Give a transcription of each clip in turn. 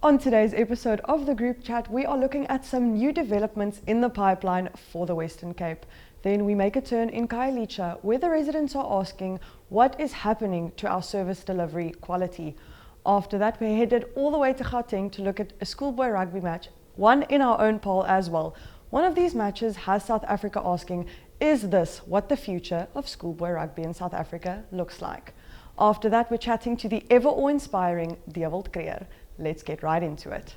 On today's episode of the group chat, we are looking at some new developments in the pipeline for the Western Cape. Then we make a turn in Khayelitsha, where the residents are asking what is happening to our service delivery quality. After that, we're headed all the way to Gauteng to look at a schoolboy rugby match, one in our own Paarl as well. One of these matches has South Africa asking, is this what the future of schoolboy rugby in South Africa looks like? After that, we're chatting to the ever-awe-inspiring Dewaldt Krüger. Let's get right into it.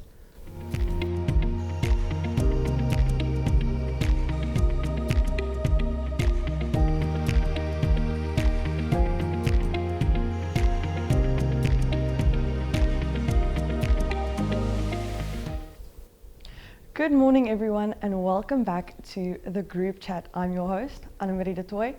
Good morning, everyone, and welcome back to the group chat. I'm your host, Annemarie de Tooy.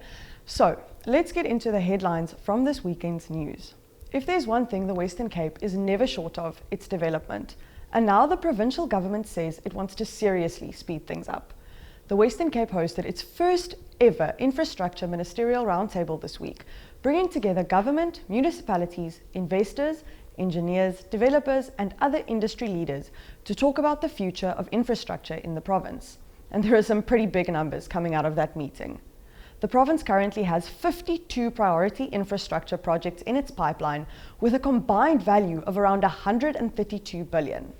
So, let's get into the headlines from this weekend's news. If there's one thing the Western Cape is never short of, it's development. And now the provincial government says it wants to seriously speed things up. The Western Cape hosted its first ever infrastructure ministerial roundtable this week, bringing together government, municipalities, investors, engineers, developers, and other industry leaders to talk about the future of infrastructure in the province. And there are some pretty big numbers coming out of that meeting. The province currently has 52 priority infrastructure projects in its pipeline with a combined value of around 132 billion.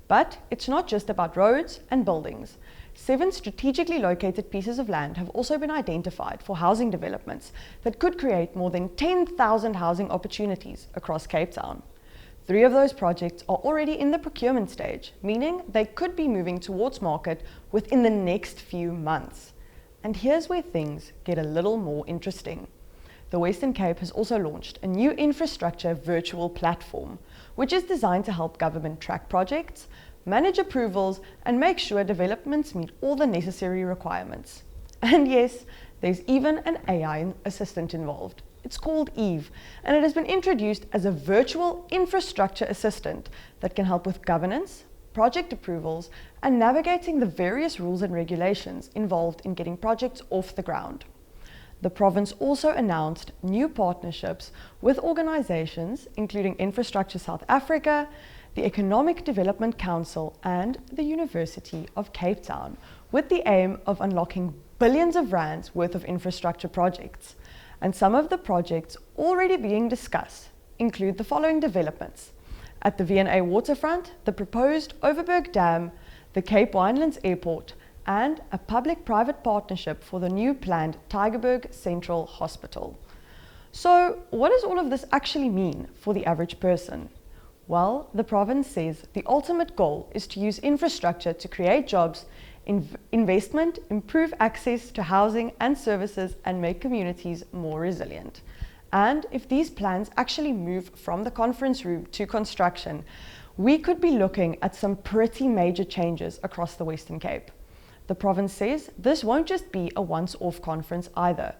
But it's not just about roads and buildings. 7 strategically located pieces of land have also been identified for housing developments that could create more than 10,000 housing opportunities across Cape Town. 3 of those projects are already in the procurement stage, meaning they could be moving towards market within the next few months. And here's where things get a little more interesting. The Western Cape has also launched a new infrastructure virtual platform, which is designed to help government track projects, manage approvals, and make sure developments meet all the necessary requirements. And yes, there's even an AI assistant involved. It's called Eve, and it has been introduced as a virtual infrastructure assistant that can help with governance, project approvals, and navigating the various rules and regulations involved in getting projects off the ground. The province also announced new partnerships with organizations including Infrastructure South Africa, the Economic Development Council, and the University of Cape Town, with the aim of unlocking billions of rands worth of infrastructure projects. And some of the projects already being discussed include the following developments. At the V&A waterfront, the proposed Overberg Dam, the Cape Winelands Airport, and a public-private partnership for the new planned Tygerberg Central Hospital. So, what does all of this actually mean for the average person? Well, the province says the ultimate goal is to use infrastructure to create jobs, investment, improve access to housing and services, and make communities more resilient. And if these plans actually move from the conference room to construction, we could be looking at some pretty major changes across the Western Cape. The province says this won't just be a once-off conference either.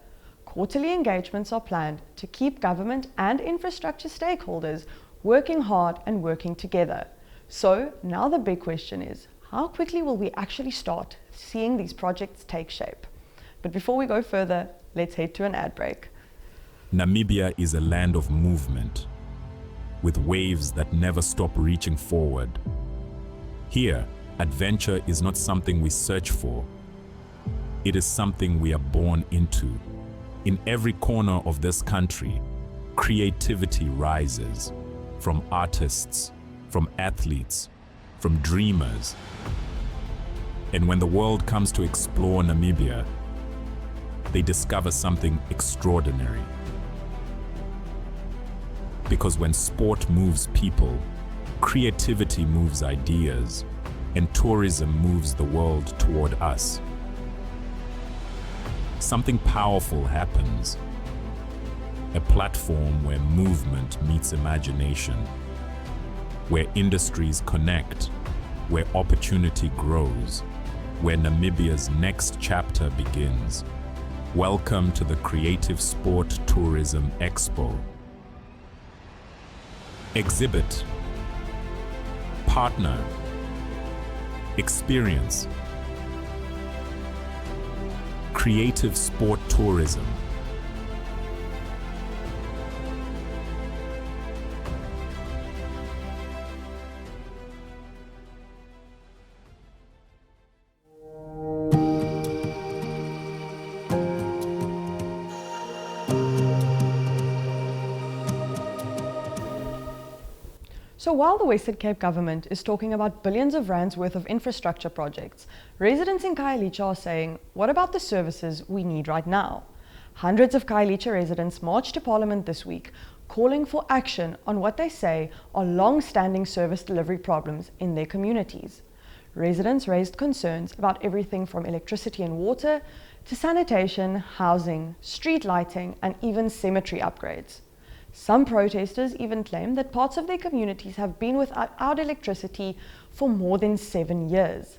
Quarterly engagements are planned to keep government and infrastructure stakeholders working hard and working together. So now the big question is, how quickly will we actually start seeing these projects take shape? But before we go further, let's head to an ad break. Namibia is a land of movement, with waves that never stop reaching forward. Here, adventure is not something we search for. It is something we are born into. In every corner of this country, creativity rises, from artists, from athletes, from dreamers. And when the world comes to explore Namibia, they discover something extraordinary. Because when sport moves people, creativity moves ideas, and tourism moves the world toward us. Something powerful happens. A platform where movement meets imagination, where industries connect, where opportunity grows, where Namibia's next chapter begins. Welcome to the Creative Sport Tourism Expo. Exhibit, partner, experience. Creative Sport Tourism. So while the Western Cape government is talking about billions of rands worth of infrastructure projects, residents in Khayelitsha are saying, what about the services we need right now? Hundreds of Khayelitsha residents marched to Parliament this week, calling for action on what they say are long-standing service delivery problems in their communities. Residents raised concerns about everything from electricity and water to sanitation, housing, street lighting, and even cemetery upgrades. Some protesters even claim that parts of their communities have been without electricity for more than 7 years.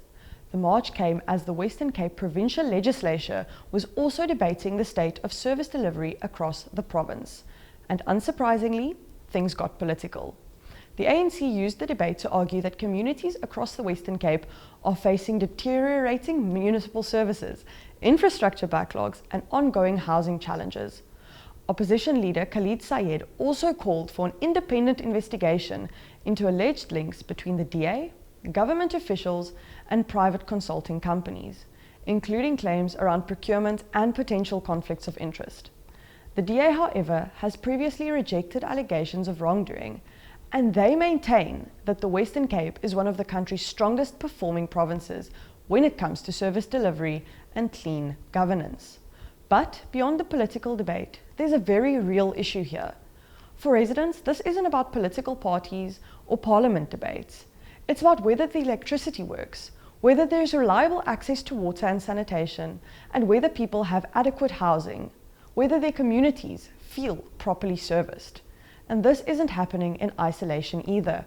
The march came as the Western Cape provincial legislature was also debating the state of service delivery across the province. And unsurprisingly, things got political. The ANC used the debate to argue that communities across the Western Cape are facing deteriorating municipal services, infrastructure backlogs, and ongoing housing challenges. Opposition leader Khayelitsha also called for an independent investigation into alleged links between the DA, government officials, and private consulting companies, including claims around procurement and potential conflicts of interest. The DA, however, has previously rejected allegations of wrongdoing, and they maintain that the Western Cape is one of the country's strongest performing provinces when it comes to service delivery and clean governance. But beyond the political debate, there's a very real issue here. For residents, this isn't about political parties or parliament debates. It's about whether the electricity works, whether there's reliable access to water and sanitation, and whether people have adequate housing, whether their communities feel properly serviced. And this isn't happening in isolation either.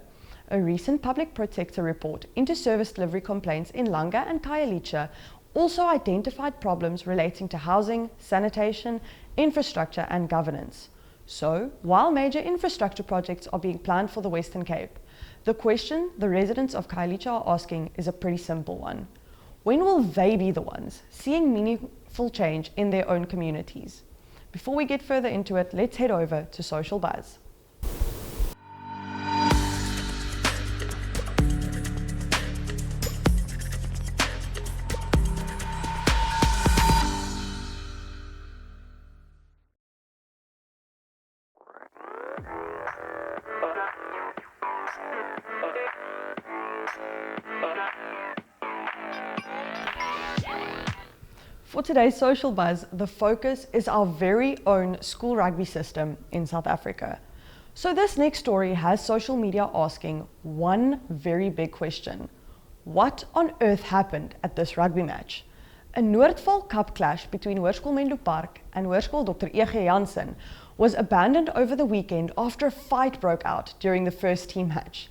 A recent public protector report into service delivery complaints in Langa and Khayelitsha also identified problems relating to housing, sanitation, infrastructure, and governance. So, while major infrastructure projects are being planned for the Western Cape, the question the residents of Khayelitsha are asking is a pretty simple one. When will they be the ones seeing meaningful change in their own communities? Before we get further into it, let's head over to Social Buzz. For today's Social Buzz, the focus is our very own school rugby system in South Africa. So this next story has social media asking one very big question. What on earth happened at this rugby match? A Noordval Cup clash between Hoërskool Menlo Park and Hoërskool Dr. E.G. Jansen was abandoned over the weekend after a fight broke out during the first team match.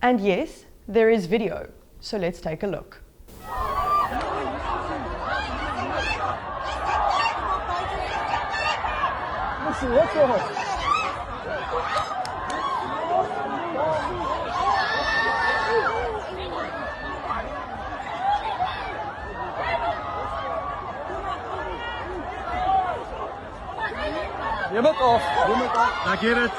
And yes, there is video, so let's take a look. Neem het af. Ek hier het.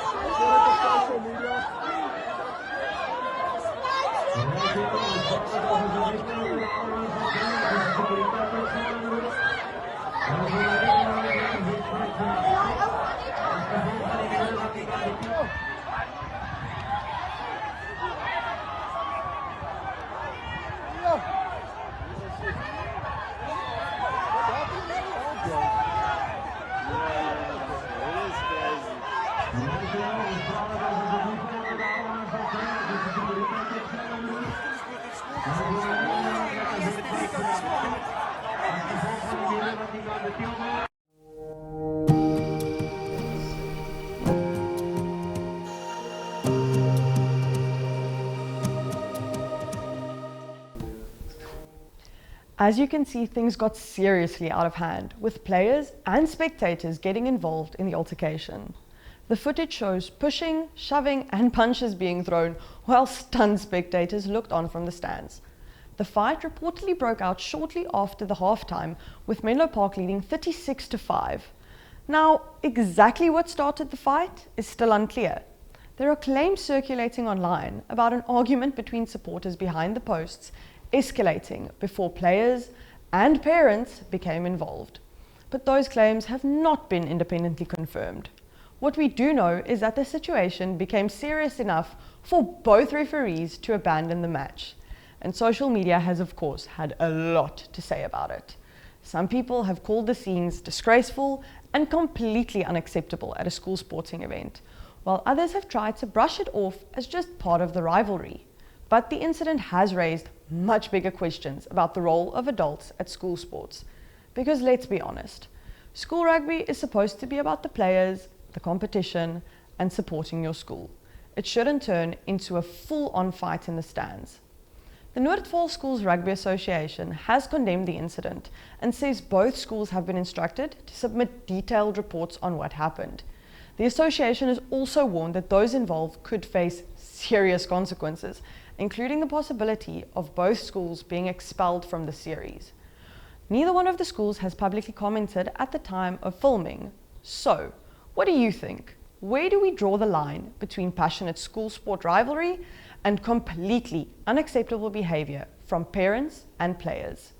As you can see, things got seriously out of hand, with players and spectators getting involved in the altercation. The footage shows pushing, shoving, and punches being thrown, while stunned spectators looked on from the stands. The fight reportedly broke out shortly after the halftime, with Menlo Park leading 36-5. Now, exactly what started the fight is still unclear. There are claims circulating online about an argument between supporters behind the posts escalating before players and parents became involved. But those claims have not been independently confirmed. What we do know is that the situation became serious enough for both referees to abandon the match. And social media has, of course, had a lot to say about it. Some people have called the scenes disgraceful and completely unacceptable at a school sporting event, while others have tried to brush it off as just part of the rivalry. But the incident has raised much bigger questions about the role of adults at school sports. Because let's be honest, school rugby is supposed to be about the players, the competition, and supporting your school. It shouldn't turn into a full-on fight in the stands. The Noordvaal Schools Rugby Association has condemned the incident and says both schools have been instructed to submit detailed reports on what happened. The association has also warned that those involved could face serious consequences, including the possibility of both schools being expelled from the series. Neither one of the schools has publicly commented at the time of filming. So, what do you think? Where do we draw the line between passionate school sport rivalry and completely unacceptable behavior from parents and players?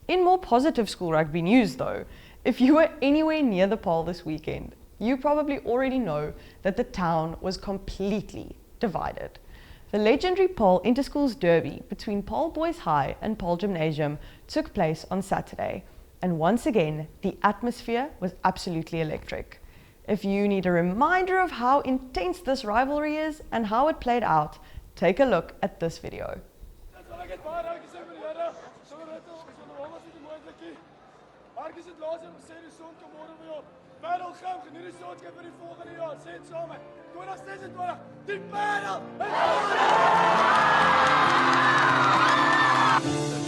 In more positive school rugby news though, if you were anywhere near the Paarl this weekend, you probably already know that the town was completely divided. The legendary Paarl Interschools derby between Paarl Boys High and Paarl Gimnasium took place on Saturday, and once again, the atmosphere was absolutely electric. If you need a reminder of how intense this rivalry is and how it played out, take a look at this video. Paarl gaan geniet die soort vir die volgende jaar. Sê dit saam. 2026 die Paarl.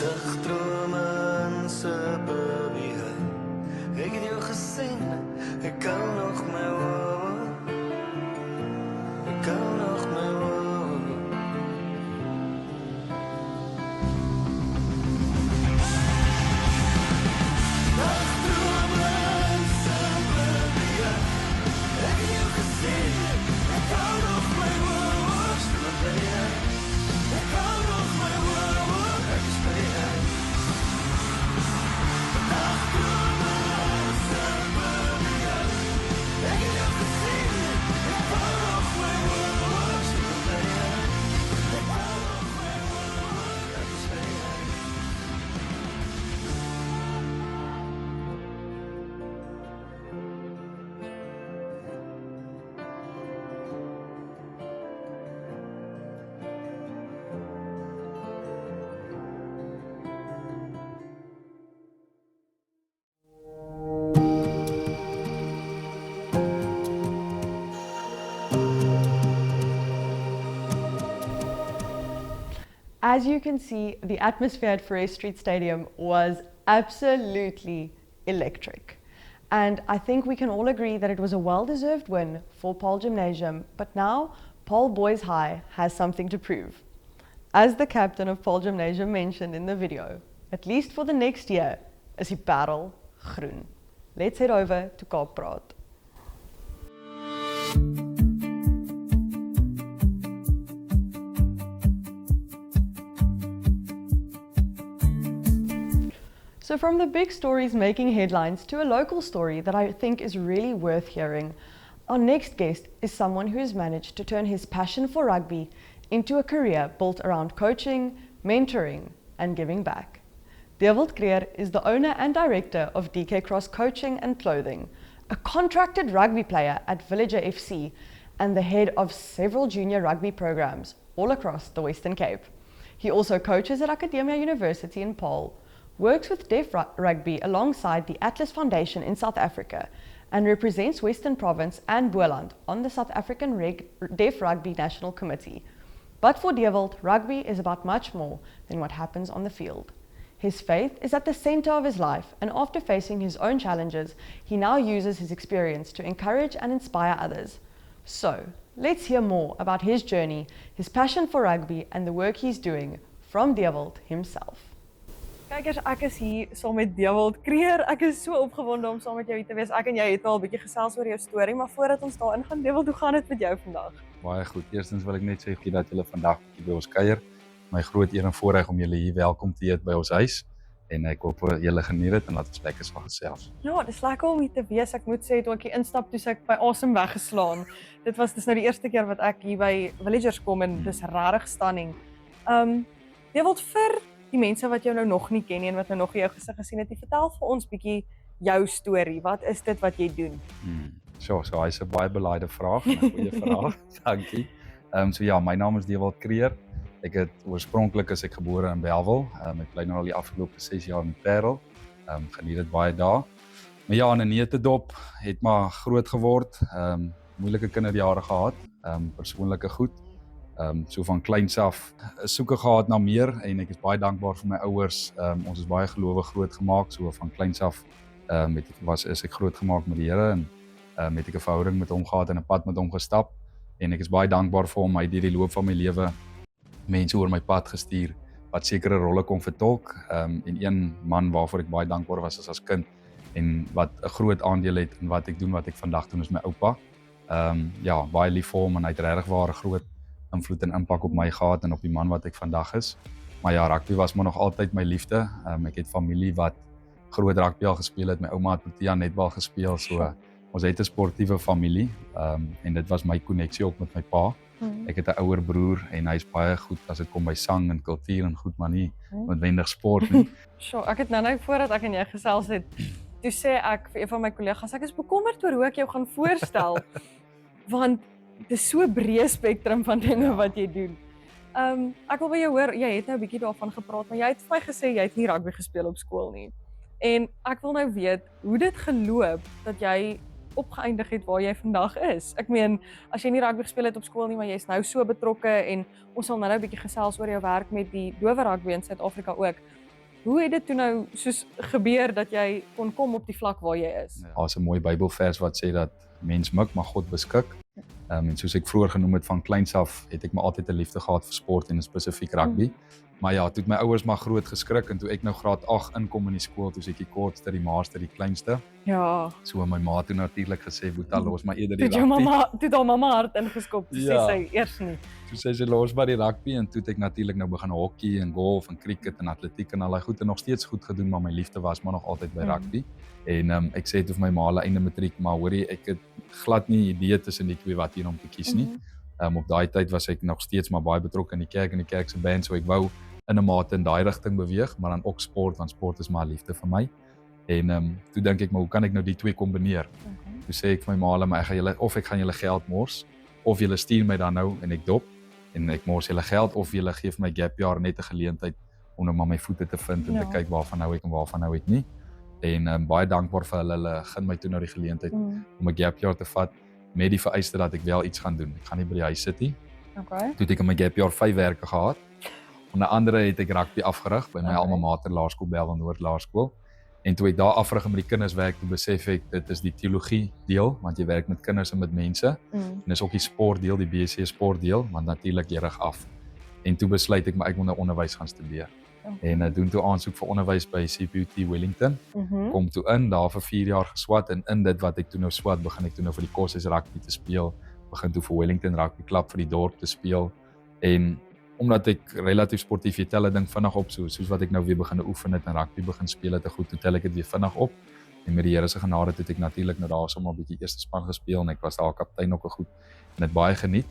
Dagdrome in se beweeg. Ek het jou gesien. Ek kan nog my hoor. Ek kan nog my hoor. As you can see, the atmosphere at Forest Street Stadium was absolutely electric. And I think we can all agree that it was a well-deserved win for Paarl Gimnasium, but now Paarl Boys High has something to prove. As the captain of Paarl Gimnasium mentioned in the video, at least for the next year, is die Paarl groen. Let's head over to Kaap Praat. So from the big stories making headlines to a local story that I think is really worth hearing, our next guest is someone who has managed to turn his passion for rugby into a career built around coaching, mentoring, and giving back. Dewaldt Krüger is the owner and director of DK Cross Coaching and Clothing, a contracted rugby player at Villager FC, and the head of several junior rugby programs all across the Western Cape. He also coaches at Academia University in Paarl, works with Deaf Rugby alongside the Atlas Foundation in South Africa, and represents Western Province and Boland on the South African Deaf Rugby National Committee. But for Dewaldt, rugby is about much more than what happens on the field. His faith is at the center of his life, and after facing his own challenges, he now uses his experience to encourage and inspire others. So, let's hear more about his journey, his passion for rugby, and the work he's doing from Dewaldt himself. Kykers, ek is hier saam met Dewaldt Krüger. Ek is so opgewonde om saam met jou hier te wees. Ek en jy het al 'n bietjie gesels oor jou storie, maar voordat ons daarin gaan, Dewaldt, hoe gaan dit met jou vandag? Baie goed. Eerstens wil ek net sê dat julle vandag bietjie by ons kuier. My groot eer en voorreg om julle hier welkom te heet by ons huis. En ek hoop julle geniet dit en laat ons lekker van gesels. Ja, dis lekker om hier te wees. Ek moet sê, toe ek hier instap, toe ek by asem weggeslaan. Dis nou die eerste keer wat ek hier by Villagers kom en dis regtig stunning. Dewaldt, vir die mense wat jou nou nog nie ken nie en wat nou nog jou gesig gesien het, vertel vir ons bietjie jou storie. Wat is dit wat jy doen? So hy is 'n baie belaide vraag, 'n goeie vraag. Dankie. So ja, my naam is Dewaldt Krüger. Oorspronklik is ek gebore in Dewald. Ek bly nou al die afgelope 6 jaar in Paarl. Geniet dit baie daar. Maar ja, in 'n neutedop het maar groot geword. Moeilike kinderjare gehad. Persoonlike goed. So van kleins af soeke gehad na meer en ek is baie dankbaar vir my ouers. Ons is baie gelowig groot gemaak. So van kleins af is ek groot gemaak met die Here en het ek 'n verhouding met hom gehad en 'n pad met hom gestap. En ek is baie dankbaar vir hom. Hy het deur die loop van my lewe mense oor my pad gestuur wat sekere rolle kon vertolk. En een man waarvoor ek baie dankbaar was as kind en wat 'n groot aandeel het in wat ek doen, wat ek vandag doen, is my oupa. Ja, baie lief vir hom en hy het regtig waar 'n groot invloed en impak op my gehad en op die man wat ek vandag is. Maar ja, rugby was maar nog altyd my liefde. Ek het familie wat groot rugby al gespeel het. My ouma het Protea netbal gespeel, so ons het 'n sportiewe familie. En dit was my koneksie ook met my pa. Ek het 'n ouer broer en hy's baie goed as dit kom by sang en kultuur en goed, maar nie noodwendig sport nie. Ek het nou voordat ek en jy gesels het, toe sê ek vir een van my kollegas, ek is bekommerd oor hoe ek jou gaan voorstel, want dis so 'n breë spektrum van dinge wat jy doen. Ek wil by jou hoor, jy het nou 'n bietjie daarvan gepraat, maar jy het vir my gesê jy het nie rugby gespeel op skool nie. En ek wil nou weet hoe dit geloop dat jy opgeëindig het waar jy vandag is. Ek meen, as jy nie rugby gespeel het op skool nie, maar jy's nou so betrokke en ons sal nou 'n bietjie gesels oor jou werk met die dowe rugby in Suid-Afrika ook. Hoe het dit toe nou soos gebeur dat jy kon kom op die vlak waar jy is? Daar's 'n mooi Bybelvers wat sê dat mens mik, maar God beskik. En soos ek vroeër genoem het, van kleins af het ek maar altyd 'n liefde gehad vir sport en spesifiek rugby. Maar ja, toe het my ouers maar groot geskrik en toe ek nou graad 8 inkom in die skool, toe ek die kortste, die maaste, die kleinste. Ja. So my ma het natuurlik gesê, "Boeta, los maar eerder die rugby." Toe haar mamma hart ingeskop, toe sê sy eers nie. Toe sê sy los maar die rugby en toe het ek natuurlik nou begin hokkie en golf en cricket en atletiek en al daai goed en nog steeds goed gedoen, maar my liefde was maar nog altyd by rugby. En ek sê toe vir my ma einde matriek, maar hoorie, ek het glad nie idee tussen die twee wat hier om te kies nie. Op daai tyd was ek nog steeds maar baie betrokke in die kerk se band, so ek wou in 'n mate in daai rigting beweeg, maar dan ook sport, want sport is maar liefde vir my. En toe dink ek, maar hoe kan ek nou die twee kombineer? Toe sê ek vir my ma, maar ek gaan julle geld mors, of julle stuur my dan nou en ek dop, en ek mors julle geld, of julle gee vir my gap jaar net 'n geleentheid om nou maar my voete te vind en te kyk waarvan hou ek en waarvan hou ek nie. En baie dankbaar vir hulle gun my toe nou die geleentheid om 'n gap jaar te vat, met die vereiste dat ek wel iets gaan doen. Ek gaan nie by die huis sit nie. Toe het ek in my gap jaar 5 werke gehad. Onder andere het ek rugby afgerig by my alma mater laerskool, Dewaldt Noord Laerskool. En toe ek daar afgerig met die kinders werk, toe besef ek dit is die teologie deel, want jy werk met kinders en met mense. En dis ook die sport deel, die BSc sport deel, want natuurlik jy rig af. En toe besluit ek maar ek wil nou onderwys gaan studeer. En doen toe aansoek vir onderwys by CPUT Wellington. Kom toe in, daar vir 4 jaar geswat en in dit wat ek toe nou swat, begin ek toe nou vir die koshuis rugby te speel. Begin toe vir Wellington Rugby Club vir die dorp te speel. En omdat ek relatief sportief, jy tel 'n ding vinnig op, soos wat ek nou weer begin oefen het en rugby begin speel het, goed, toe tel ek dit weer vinnig op. En met die Here se genade het ek natuurlik nou daar sommer 'n bietjie eerste span gespeel en ek was daar kaptein ook goed en dit baie geniet.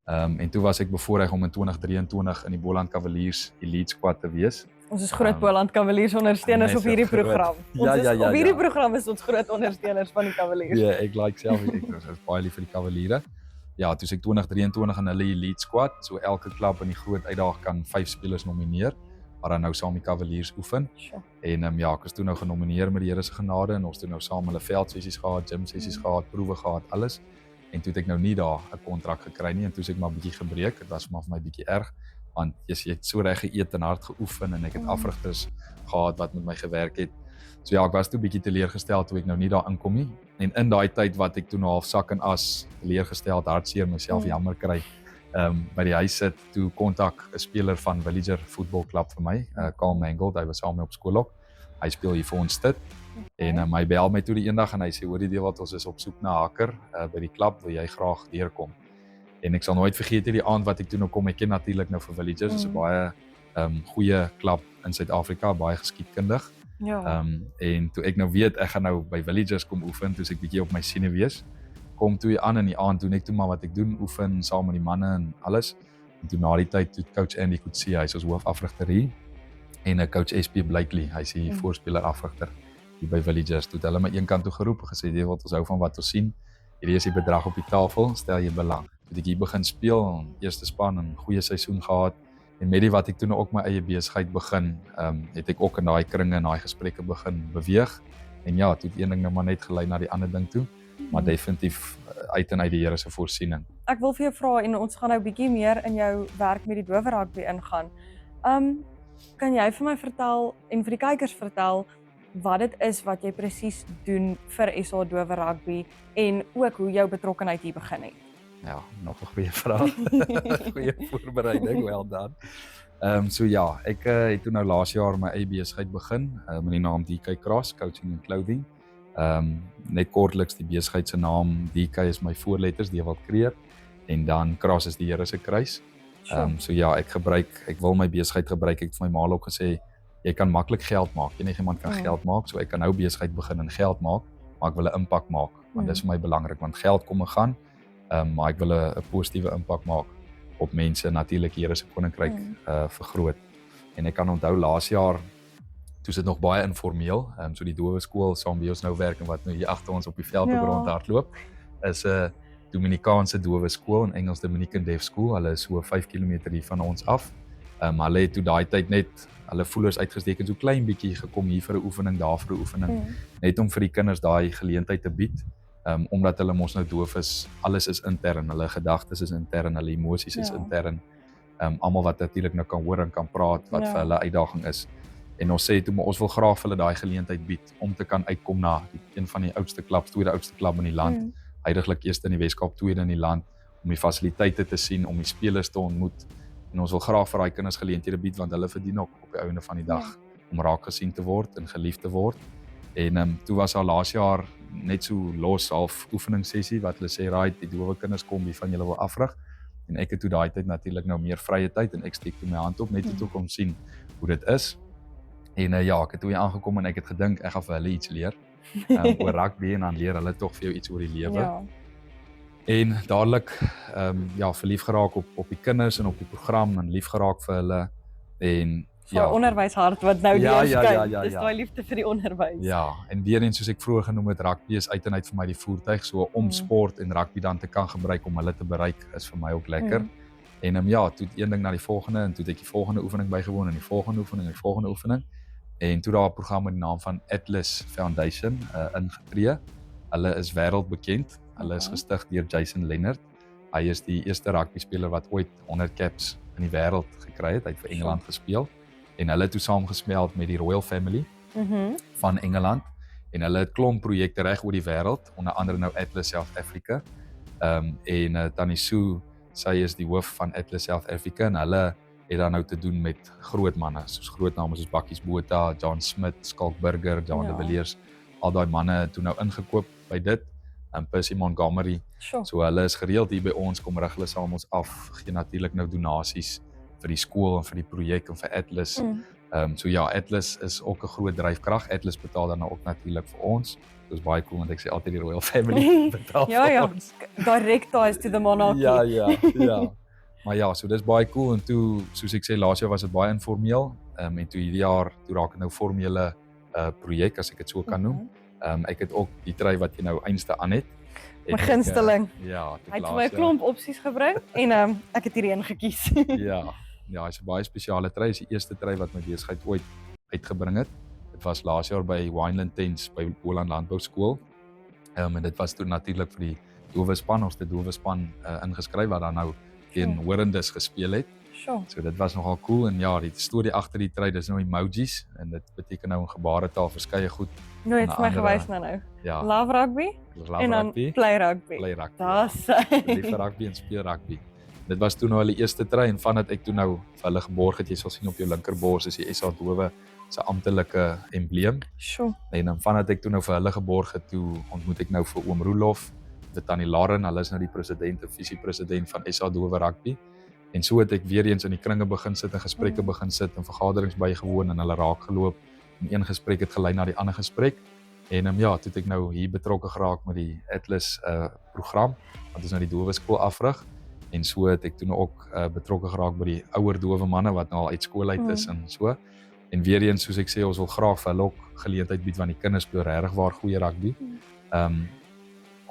En toe was ek bevoorreg om in 2023 in die Boland Cavaliers elite squad te wees. Ons is groot Boland Cavaliers ondersteuners op hierdie program. Op hierdie program is ons groot ondersteuners van die Cavaliers. Ja, ek like self, ek is baie lief vir die Cavaliere. Ja, toe ek 2023 in hulle elite squad, so elke klub in die groot uitdaging kan 5 spelers nomineer, maar dan nou saam die Cavaliers oefen. En ja, ek is toe nou genomineer met die Here se genade en ons toe nou saam hulle veldsessies gehad, gym sessies gehad, proewe gehad, alles. En toe het ek nou nie daar 'n kontrak gekry nie en toe het ek maar bietjie gebreek. Dit was maar vir my bietjie erg, want jy het so reg geëet en hard geoefen en ek het afrigters gehad wat met my gewerk het. So ja, ek was toe bietjie teleurgestel toe ek nou nie daar inkom nie. En in daai tyd wat ek toe nou half sak en as teleurgestel, hartseer, myself jammer kry, by die huis sit, toe kontak 'n speler van Villager voetbalklub vir my, Khayelitsha Mangold, hy was saam met op skool ook. Hy speel hier vir ons dit. En hy bel my toe die eendag en hy sê, hoor die Dewaldt, ons is op soek na 'n hakker by die klub, wil jy graag deurkom. En ek sal nooit vergeet die aand wat ek toe nou kom, ek ken natuurlik nou vir Villagers, dis 'n baie goeie klub in Suid-Afrika, baie geskiedkundig. Ja. En toe ek nou weet, ek gaan nou by Villagers kom oefen, toe ek bietjie op my senuwees. Kom toe aan in die aand, doen ek toe maar wat ek doen, oefen saam met die manne en alles. En toe na die tyd, toe coach Andy Kutsie, hy is ons hoofafrigter hier, en coach SP Blakely, hy is die voorspeler afrigter hier by Villagers. Toe het hulle my een kant toe geroep en gesê, Dewaldt, ons hou van wat ons sien. Hierdie is die bedrag op die tafel, stel jy belang. Toe ek hier begin speel, eerste span, 'n goeie seisoen gehad. En met die wat ek toe nou ook my eie besigheid begin, het ek ook in daai kringe en daai gesprekke begin beweeg. En ja, toe het een ding nou maar net gelei na die ander ding toe, maar definitief uit en uit die Here se voorsiening. Ek wil vir jou vra, en ons gaan nou bietjie meer in jou werk met die dowe rugby ingaan. Kan jy vir my vertel, en vir die kykers vertel, wat dit is wat jy presies doen vir SA Dowe Rugby, en ook hoe jou betrokkenheid hier begin het? Ja, nog 'n goeie vraag. Goeie voorbereiding, well done. So ja, ek het toe nou laas jaar my eie besigheid begin, met die naam DK Cross, Coaching and Clothing. Net kortliks die besigheid se naam, DK is my voorletters, Dewaldt Krüger, en dan Cross is die Here se kruis. So ja, ek wil my besigheid gebruik, ek het vir my ma ook gesê, jy kan maklik geld maak, enigiemand kan geld maak, so ek kan nou besigheid begin en geld maak, maar ek wil 'n impak maak, want dit is vir my belangrik, want geld kom en gaan, maar ek wil 'n positiewe impak maak op mense, natuurlik die Here se koninkryk vergroot. En ek kan onthou laas jaar, toe sit nog baie informeel, so die dowe skool saam by ons nou werk en wat nou hier agter ons op die veld op rond hardloop, is 'n Dominikaanse dowe skool, in Engels Dominican Deaf School. Hulle is so 5 km hier van ons af. Hulle het toe daai tyd net hulle voelers uitgesteek en so klein bietjie gekom hier vir 'n oefening, daar vir 'n oefening, net om vir die kinders daai geleentheid te bied. Omdat hulle mos nou doof is, alles is intern, hulle gedagtes is intern, hulle emosies is intern. Almal wat natuurlik nou kan hoor en kan praat, wat vir hulle uitdaging is. En ons sê toe, maar ons wil graag vir hulle daai geleentheid bied om te kan uitkom na een van die oudste klubs, tweede oudste klub in die land, huidiglik eerste in die Weskaap, tweede in die land, om die fasiliteite te sien, om die spelers te ontmoet. En ons wil graag vir daai kinders geleenthede bied, want hulle verdien ook op die einde van die dag om raak gesien te word en geliefd te word. En toe was al laas jaar net so los half oefeningssessie wat hulle sê, right, die dowe kinders kom, wie van julle wil afrig? En ek het toe daai tyd natuurlik nou meer vrye tyd en ek steek toe my hand op net toe om sien hoe dit is. En ja, ek het toe hier aangekom en ek het gedink ek gaan vir hulle iets leer oor rugby, en dan leer hulle tog vir jou iets oor die lewe. Ja. En dadelik verlief geraak op die kinders en op die program, en lief geraak vir hulle. En ja, onderwyshart wat nou skyn. Dis daai liefde vir die onderwys. Ja, en weer eens soos ek vroeër genoem het, rugby is uit en uit vir my die voertuig, so om sport en rugby dan te kan gebruik om hulle te bereik, is vir my ook lekker. En toe het een ding na die volgende, en toe het ek die volgende oefening bygewoon, en die volgende oefening, en die volgende oefening. En toe daar 'n program met die naam van Atlas Foundation ingetree. Hulle is wêreldbekend. Hulle is gestig deur Jason Leonard. Hy is die eerste rugby speler wat ooit 100 caps in die wêreld gekry het. Hy het vir Engeland gespeel. En hulle het toe saamgesmeld met die Royal Family van Engeland. En hulle het klomp projekte reg oor die wêreld, onder andere nou Atlas South Africa. Tannie Sue, sy is die hoof van Atlas South Africa, en hulle het dan nou te doen met groot manne, soos groot name soos Bakkies Botha, John Smith, Skalk Burger, John de Villiers, al daai manne toe nou ingekoop by dit, en Percy Montgomery. So hulle is gereeld hier by ons, kom rig hulle saam ons af, gee natuurlik nou donasies vir die skool en vir die projek en vir Atlas. So ja, Atlas is ook 'n groot dryfkrag. Atlas betaal dan nou ook natuurlik vir ons. Dit is baie cool, want ek sê altyd die Royal Family betaal vir ons. Direct ties to the monarchy. Ja. Maar ja, so dis baie cool, en toe, soos ek sê, laas jaar was dit baie informeel, en toe hierdie jaar, toe raak het nou formele projek, as ek dit so kan noem. Ek het ook die trui wat jy nou einste aan het. My gunsteling. Ja, hy het vir my 'n klomp opsies gebring, en ek het hierdie een gekies. Ja, hy's 'n baie spesiale trui, is die eerste trui wat my besigheid ooit uitgebring het. Dit was laas jaar by Wineland Tents by Holland Landbou Skool. En dit was toe natuurlik vir die dowe span, ons het die dowe span ingeskryf wat dan nou teen horendes gespeel het. So dit was nogal cool, en ja, die storie agter die trui, dis nou emojis, en dit beteken nou in gebaretaal verskeie goed. Nou het vir my gewys nou. Ja. Love rugby, en dan play rugby. Dis lief rugby en speel rugby. Dit was toe nou hulle eerste trui, en vandat ek toe nou vir hulle geborg het, jy sal sien op jou linkerbors is die SA Dowe se amptelike embleem. En dan vandat ek toe nou vir hulle geborg het, toe ontmoet ek nou vir oom Roelof, vir tannie Lauren, hulle is nou die president en visiepresident van SA Dowe Rugby. En so het ek weer eens in die kringe begin sit en gesprekke begin sit en vergaderings bygewoon en hulle raak geloop. En een gesprek het gelei na die ander gesprek. En ja, toe het ek nou hier betrokke geraak met die Atlas program, wat ons nou die dowe skool afrig. En so het ek toen ook betrokke geraak by die ouer dowe manne wat nou al uit skool uit is en so. En weer eens, soos ek sê, ons wil graag vir hulle ook geleentheid bied, want die kinders speel regtig waar goeie rugby.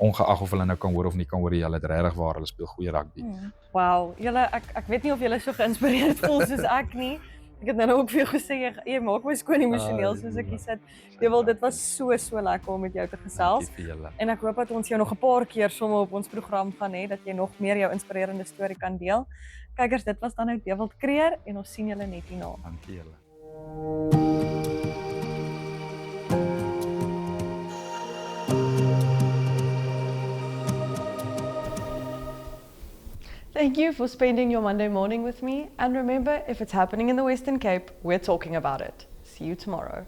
Ongeag of hulle nou kan hoor of nie kan hoor, hulle het regtig waar, hulle speel goeie rugby. Wow, julle, ek weet nie of julle so geïnspireerd voel soos ek nie. Ek het nou ook vir jou gesê, jy maak my skoon emosioneel soos ek hier sit. Dewald, dit was so lekker om met jou te gesels. En ek hoop dat ons jou nog 'n paar keer somme op ons program gaan hê, dat jy nog meer jou inspirerende storie kan deel. Kykers, dit was dan nou Dewaldt Krüger en ons sien julle net hierna. Dankie julle. Thank you for spending your Monday morning with me. And remember, if it's happening in the Western Cape, we're talking about it. See you tomorrow.